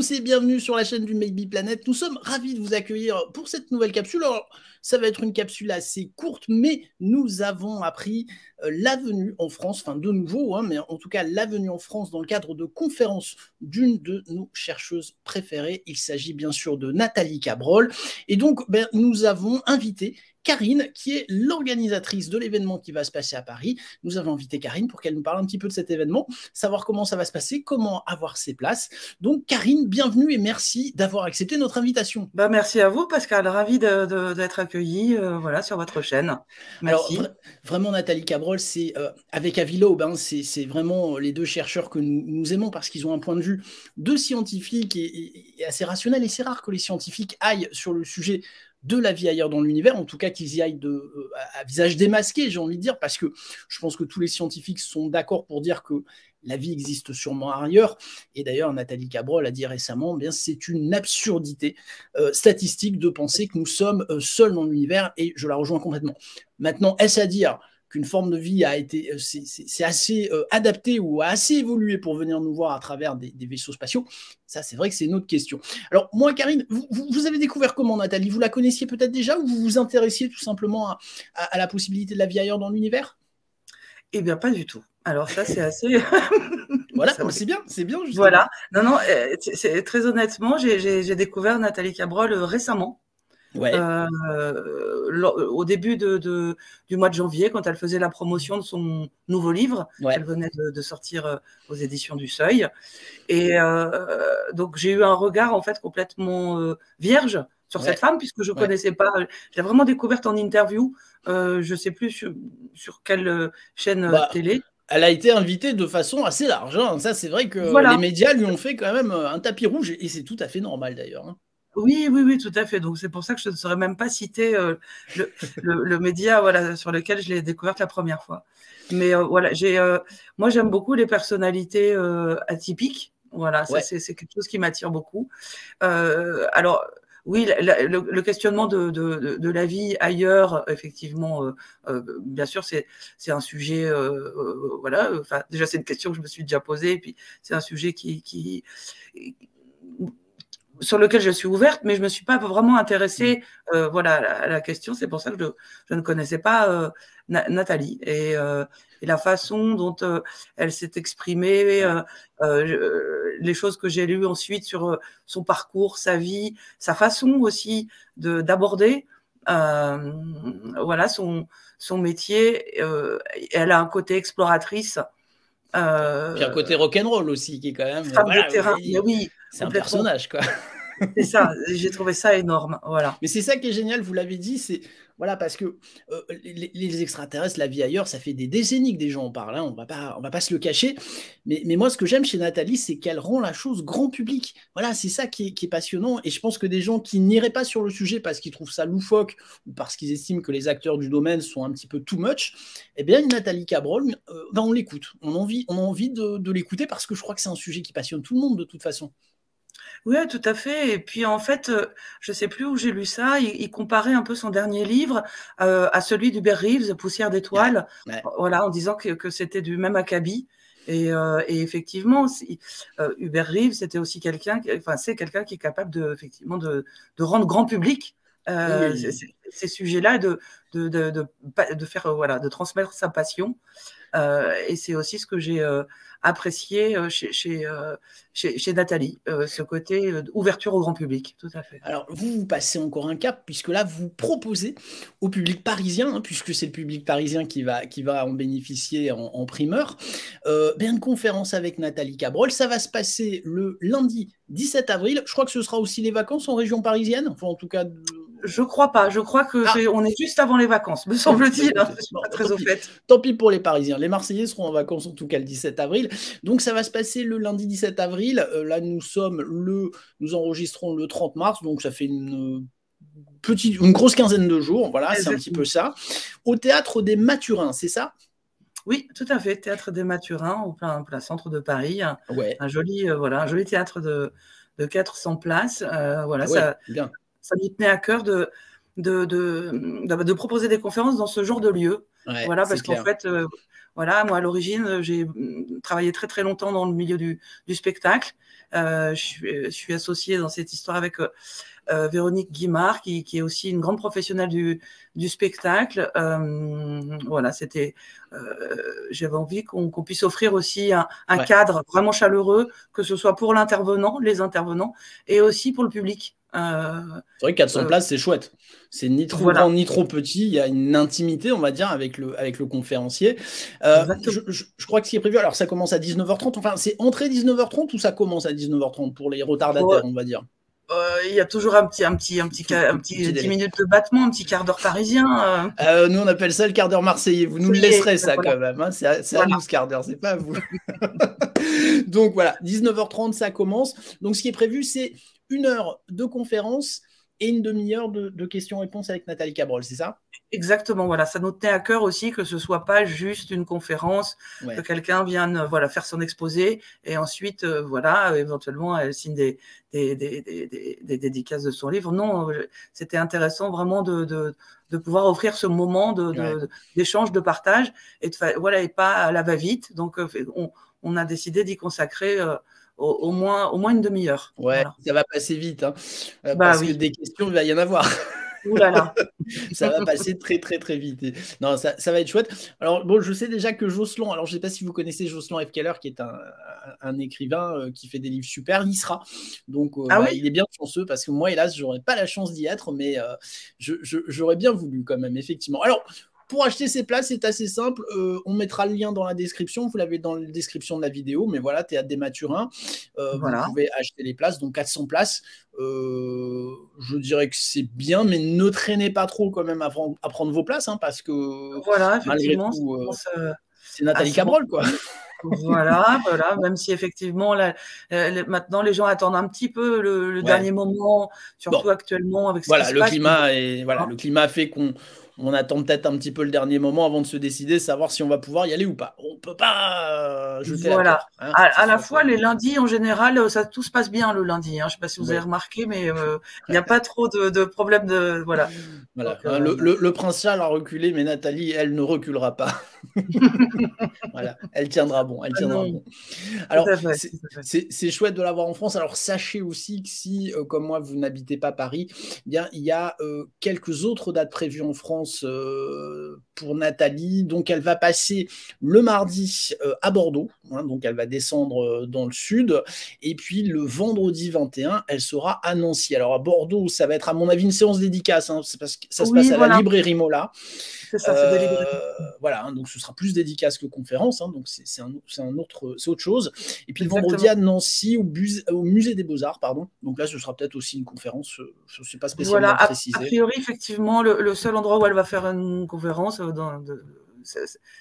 tous et bienvenue sur la chaîne du Maybe Planet. Nous sommes ravis de vous accueillir pour cette nouvelle capsule. Alors, ça va être une capsule assez courte, mais nous avons appris la venue en France, enfin de nouveau, hein, mais en tout cas la venue en France dans le cadre de conférences d'une de nos chercheuses préférées. Il s'agit bien sûr de Nathalie Cabrol. Et donc, nous avons invité Karine, qui est l'organisatrice de l'événement qui va se passer à Paris. Nous avons invité Karine pour qu'elle nous parle un petit peu de cet événement, savoir comment ça va se passer, comment avoir ses places. Donc Karine, bienvenue et merci d'avoir accepté notre invitation. Merci à vous Pascal, ravi d'être accueilli voilà, sur votre chaîne. Merci. Alors vraiment Nathalie Cabrol, c'est avec Avilobe, hein, c'est vraiment les deux chercheurs que nous aimons parce qu'ils ont un point de vue de scientifique et assez rationnel, et c'est rare que les scientifiques aillent sur le sujet de la vie ailleurs dans l'univers, en tout cas qu'ils y aillent à visage démasqué, j'ai envie de dire, parce que je pense que tous les scientifiques sont d'accord pour dire que la vie existe sûrement ailleurs. Et d'ailleurs, Nathalie Cabrol a dit récemment, c'est une absurdité statistique de penser que nous sommes seuls dans l'univers, et je la rejoins complètement. Maintenant, est-ce à dire qu'une forme de vie a été, c'est assez adapté ou a assez évolué pour venir nous voir à travers des vaisseaux spatiaux? Ça, c'est vrai que c'est une autre question. Alors, moi, Karine, vous avez découvert comment Nathalie? Vous la connaissiez peut-être déjà, ou vous vous intéressiez tout simplement à la possibilité de la vie ailleurs dans l'univers? Eh bien, pas du tout. Alors ça, c'est assez... Voilà, c'est bien, justement. Voilà. Non, très honnêtement, j'ai découvert Nathalie Cabrol récemment. Ouais. Au début du mois de janvier, quand elle faisait la promotion de son nouveau livre, qu'elle venait de sortir aux éditions du Seuil. Et donc, j'ai eu un regard en fait complètement vierge sur cette femme, puisque je ne connaissais pas. Je l'ai vraiment découverte en interview, je ne sais plus sur quelle chaîne télé. Elle a été invitée de façon assez large. Hein. Ça, c'est vrai que les médias lui ont fait quand même un tapis rouge, et c'est tout à fait normal d'ailleurs. Hein. Oui, tout à fait. Donc, c'est pour ça que je ne saurais même pas citer le média sur lequel je l'ai découverte la première fois. Mais voilà, moi, j'aime beaucoup les personnalités atypiques. Voilà, ça, c'est quelque chose qui m'attire beaucoup. Alors, oui, le questionnement de la vie ailleurs, effectivement, bien sûr, c'est un sujet, voilà. Enfin, déjà, c'est une question que je me suis déjà posée, et puis c'est un sujet sur lequel je suis ouverte, mais je ne me suis pas vraiment intéressée à la question. C'est pour ça que je ne connaissais pas Nathalie. Et la façon dont elle s'est exprimée, les choses que j'ai lues ensuite sur son parcours, sa vie, sa façon aussi d'aborder son métier. Elle a un côté exploratrice. Puis un côté rock'n'roll aussi, qui est quand même... Femme de terrain, oui. C'est un personnage, quoi. C'est ça, j'ai trouvé ça énorme, voilà. Mais c'est ça qui est génial, vous l'avez dit, c'est parce que les extraterrestres, la vie ailleurs, ça fait des décennies que des gens en parlent, hein, on va pas se le cacher. Mais moi, ce que j'aime chez Nathalie, c'est qu'elle rend la chose grand public. Voilà, c'est ça qui est passionnant. Et je pense que des gens qui n'iraient pas sur le sujet parce qu'ils trouvent ça loufoque ou parce qu'ils estiment que les acteurs du domaine sont un petit peu too much, eh bien, une Nathalie Cabrol, on l'écoute. On a envie de l'écouter parce que je crois que c'est un sujet qui passionne tout le monde de toute façon. Oui, tout à fait. Et puis, en fait, je ne sais plus où j'ai lu ça, il comparait un peu son dernier livre à celui d'Hubert Reeves, Poussière d'étoiles, voilà, en disant que c'était du même acabit. Et effectivement, Hubert Reeves, c'était aussi c'est quelqu'un qui est capable effectivement de rendre grand public ces sujets-là, de faire, de transmettre sa passion. Et c'est aussi ce que j'ai apprécié chez Nathalie, ce côté ouverture au grand public, tout à fait. Alors, vous passez encore un cap, puisque là, vous proposez au public parisien, hein, puisque c'est le public parisien qui va en bénéficier en primeur, une conférence avec Nathalie Cabrol. Ça va se passer le lundi 17 avril. Je crois que ce sera aussi les vacances en région parisienne, enfin en tout cas... Je crois pas. Je crois que on est juste avant les vacances, me semble-t-il. Hein, je suis pas très au fait. Tant pis pour les Parisiens. Les Marseillais seront en vacances en tout cas le 17 avril. Donc ça va se passer le lundi 17 avril. Là, nous enregistrons le 30 mars, donc ça fait une grosse quinzaine de jours. Voilà, c'est un petit peu ça. Au théâtre des Mathurins, c'est ça? Oui, tout à fait. Théâtre des Mathurins, au plein centre de Paris. Un joli théâtre de 400 places. Bien. Ça me tenait à cœur de proposer des conférences dans ce genre de lieu. Voilà, parce qu'en fait, moi, à l'origine, j'ai travaillé très, très longtemps dans le milieu du spectacle. Je suis associée dans cette histoire avec Véronique Guimard, qui est aussi une grande professionnelle du spectacle. Voilà, j'avais envie qu'on puisse offrir aussi un cadre vraiment chaleureux, que ce soit pour les intervenants, et aussi pour le public. C'est vrai que 400 places, c'est chouette. C'est ni trop grand ni trop petit. Il y a une intimité, on va dire, avec le conférencier. Je crois que ce qui est prévu, alors ça commence à 19h30. Enfin, c'est entrée 19h30 ou ça commence à 19h30 pour les retardataires, on va dire? Il y a toujours un petit 10 minutes de battement, un petit quart d'heure parisien. Nous, on appelle ça le quart d'heure marseillais. Vous nous le laisserez, ça, quand même. Hein. C'est à nous, ce quart d'heure, c'est pas à vous. Donc, voilà, 19h30, ça commence. Donc, ce qui est prévu, c'est 1 heure de conférence et une demi-heure de questions-réponses avec Nathalie Cabrol, c'est ça? Exactement, voilà. Ça nous tenait à cœur aussi que ce soit pas juste une conférence, que quelqu'un vienne faire son exposé et ensuite, éventuellement, elle signe des dédicaces de son livre. Non, c'était intéressant vraiment de pouvoir offrir ce moment d'échange, de partage et pas à la va-vite. Donc, on a décidé d'y consacrer au moins une demi-heure. Ouais, ça va passer vite, hein, parce que des questions, il va y en avoir. Ouh là là. Ça va passer très très très vite. Non, ça va être chouette. Alors bon, je sais déjà que Jocelyn, alors je ne sais pas si vous connaissez Jocelyn F. Keller, qui est un écrivain qui fait des livres super, il sera. Donc il est bien chanceux parce que moi, hélas, j'aurais pas la chance d'y être, mais j'aurais bien voulu quand même, effectivement. Alors, pour acheter ces places, c'est assez simple. On mettra le lien dans la description. Vous l'avez dans la description de la vidéo. Mais voilà, Théâtre des Mathurins. Vous pouvez acheter les places. Donc 400 places. Je dirais que c'est bien, mais ne traînez pas trop quand même à prendre vos places. Hein, parce que effectivement, c'est Nathalie Cabrol, quoi. Voilà, même si effectivement, maintenant, les gens attendent un petit peu le dernier moment, surtout actuellement avec ce qui se passe. Le climat fait qu'on attend peut-être un petit peu le dernier moment avant de se décider, savoir si on va pouvoir y aller ou pas. On ne peut pas jeter la pierre. Hein, à la fois, les lundis, en général, tout se passe bien le lundi. Hein. Je ne sais pas si vous avez remarqué, mais il n'y a pas trop de problèmes de... Voilà. Donc, le prince Charles a reculé, mais Nathalie, elle ne reculera pas. Voilà, elle tiendra bon. Alors, c'est chouette de l'avoir en France. Alors, sachez aussi que si, comme moi, vous n'habitez pas Paris, eh bien, il y a quelques autres dates prévues en France pour Nathalie. Donc, elle va passer le mardi à Bordeaux. Hein, donc, elle va descendre dans le sud. Et puis, le vendredi 21, elle sera à Nancy. Alors, à Bordeaux, ça va être, à mon avis, une séance dédicace. Hein, c'est parce que ça se passe à la librairie Mola. C'est ça, c'est des librairies. Voilà, hein, donc ce sera plus dédicace que conférence, hein, donc c'est autre chose. Et puis le vendredi à Nancy, au musée des Beaux-Arts, pardon. Donc là, ce sera peut-être aussi une conférence, je ne sais pas spécialement précisé. A priori, effectivement, le seul endroit où elle va faire une conférence,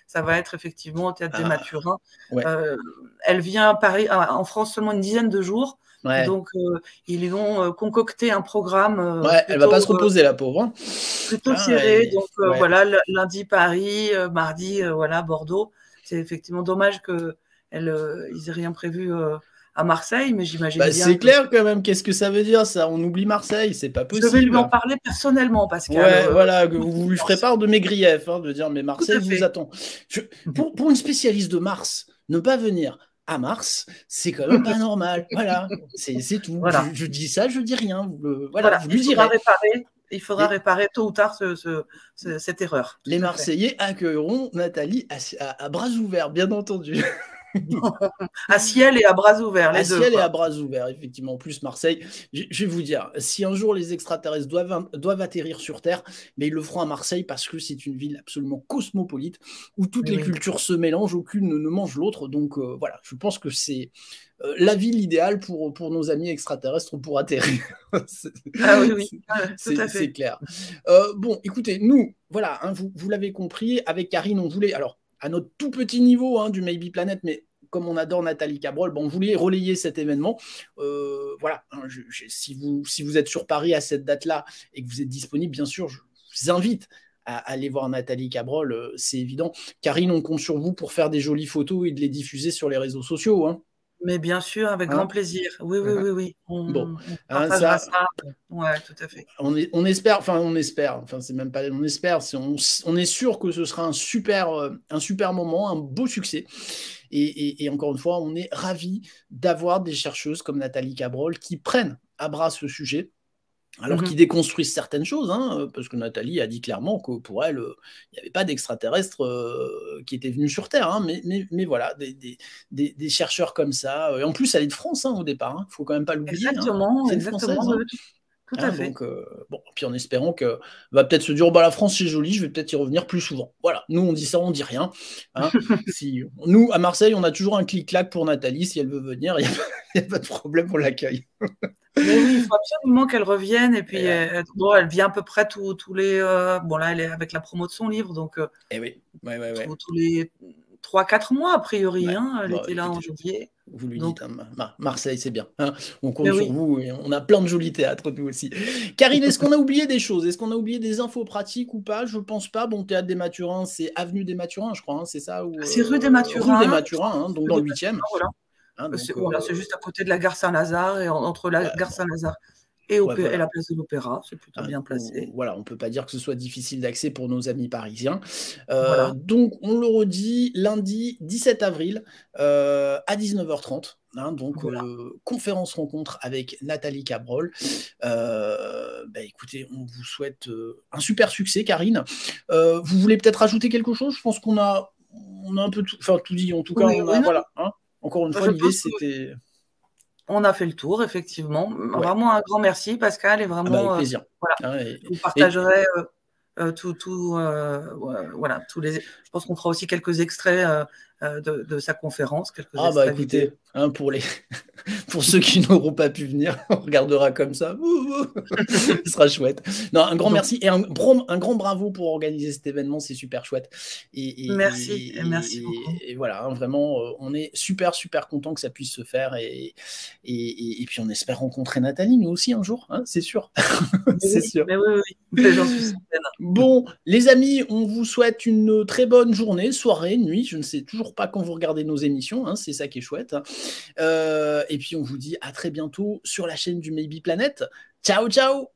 ça va être effectivement au Théâtre des Mathurins. Elle vient à Paris, en France seulement une dizaine de jours. Donc, ils ont concocté un programme. Elle va pas se reposer, la pauvre. Hein. Plutôt serré. Donc, lundi Paris, mardi, Bordeaux. C'est effectivement dommage qu'ils n'aient rien prévu à Marseille, mais j'imagine bien. C'est clair quand même. Qu'est-ce que ça veut dire, ça? On oublie Marseille, c'est pas possible. Je vais lui en parler personnellement, Pascal. Que vous lui ferez part de mes griefs, hein, de dire, mais Marseille vous attend. Pour une spécialiste de Mars, ne pas venir à Mars, c'est quand même pas normal. Voilà, c'est tout. Voilà. Je dis ça, je dis rien. Vous lui direz. Il faudra réparer tôt ou tard cette erreur. Les Marseillais accueilleront Nathalie à bras ouverts, bien entendu. À ciel et à bras ouverts, les deux. À ciel et à bras ouverts, effectivement. En plus, Marseille, je vais vous dire, si un jour les extraterrestres doivent atterrir sur Terre, mais ils le feront à Marseille parce que c'est une ville absolument cosmopolite où toutes les cultures se mélangent, aucune ne mange l'autre. Donc voilà, je pense que c'est la ville idéale pour nos amis extraterrestres pour atterrir. C'est clair. Bon, écoutez, nous, voilà, hein, vous l'avez compris, avec Karine, on voulait, alors, à notre tout petit niveau hein, du Maybe Planet, mais comme on adore Nathalie Cabrol, on voulait relayer cet événement. Voilà, hein, si vous êtes sur Paris à cette date-là et que vous êtes disponible, bien sûr, je vous invite à aller voir Nathalie Cabrol, c'est évident. Karine, on compte sur vous pour faire des jolies photos et de les diffuser sur les réseaux sociaux. Hein. Mais bien sûr, avec grand Hein? plaisir. Oui, oui, Hein? oui, oui. Bon, On hein, partagera ça, ça. Ouais, tout à fait. on espère, enfin c'est même pas, on espère, on est sûr que ce sera un super moment, un beau succès. Et encore une fois, on est ravis d'avoir des chercheuses comme Nathalie Cabrol qui prennent à bras ce sujet, alors qu'ils déconstruisent certaines choses, hein, parce que Nathalie a dit clairement que pour elle, il n'y avait pas d'extraterrestres qui étaient venus sur Terre, hein, mais voilà, des chercheurs comme ça. Et en plus, elle est de France au départ, il ne faut quand même pas l'oublier. Exactement, C'est une exactement, Française. oui, tout à fait. Donc, bon, puis en espérant qu'elle va peut-être se dire, bah, la France c'est joli, je vais peut-être y revenir plus souvent. Voilà, nous on dit ça, on dit rien. Nous, à Marseille, on a toujours un clic-clac pour Nathalie, si elle veut venir, il n'y a pas de problème, on l'accueille. Mais oui, il faut absolument qu'elle revienne. Et puis, bon, elle vient à peu près tous les. Bon, là, elle est avec la promo de son livre, donc oui, tous les 3-4 mois, a priori. Ouais. Elle était là en janvier. Vous lui Donc, dites, Marseille, c'est bien. On compte mais sur oui. vous et on a plein de jolis théâtres, nous aussi. Karine, est-ce qu'on a oublié des choses? Est-ce qu'on a oublié des infos pratiques ou pas? Je pense pas. Bon, Théâtre des Mathurins, c'est Avenue des Mathurins, je crois, c'est ça C'est rue des Rue des Mathurins. Mathurins, donc dans le 8e. Voilà. Voilà, c'est juste à côté de la gare Saint-Lazare, et entre la gare Saint-Lazare et la place de l'Opéra, c'est plutôt bien placé. Voilà, on ne peut pas dire que ce soit difficile d'accès pour nos amis parisiens. Voilà. Donc, on le redit, lundi 17 avril à 19h30. Donc, Voilà. conférence rencontre avec Nathalie Cabrol. Écoutez, on vous souhaite un super succès, Karine. Vous voulez peut-être ajouter quelque chose? Je pense qu'on a un peu tout dit. En tout cas, voilà. Encore une fois, l'idée, c'était... On a fait le tour, effectivement. Ouais. Vraiment un grand merci, Pascal. Et vraiment, avec plaisir. Voilà, vous partagerez voilà, tous les. Je pense qu'on fera aussi quelques extraits de sa conférence. Écoutez, pour ceux qui n'auront pas pu venir, on regardera comme ça. Ce sera chouette. Non, un grand merci et un grand bravo pour organiser cet événement, c'est super chouette. Merci beaucoup. Et voilà, vraiment, on est super content que ça puisse se faire et puis on espère rencontrer Nathalie, nous aussi un jour, c'est sûr. C'est sûr. Mais oui, j'en suis certaine. Bon, les amis, on vous souhaite une très bonne journée, soirée, nuit. Je ne sais toujours pas quand vous regardez nos émissions, c'est ça qui est chouette. Et puis on vous dit à très bientôt sur la chaîne du Maybe Planet. Ciao, ciao!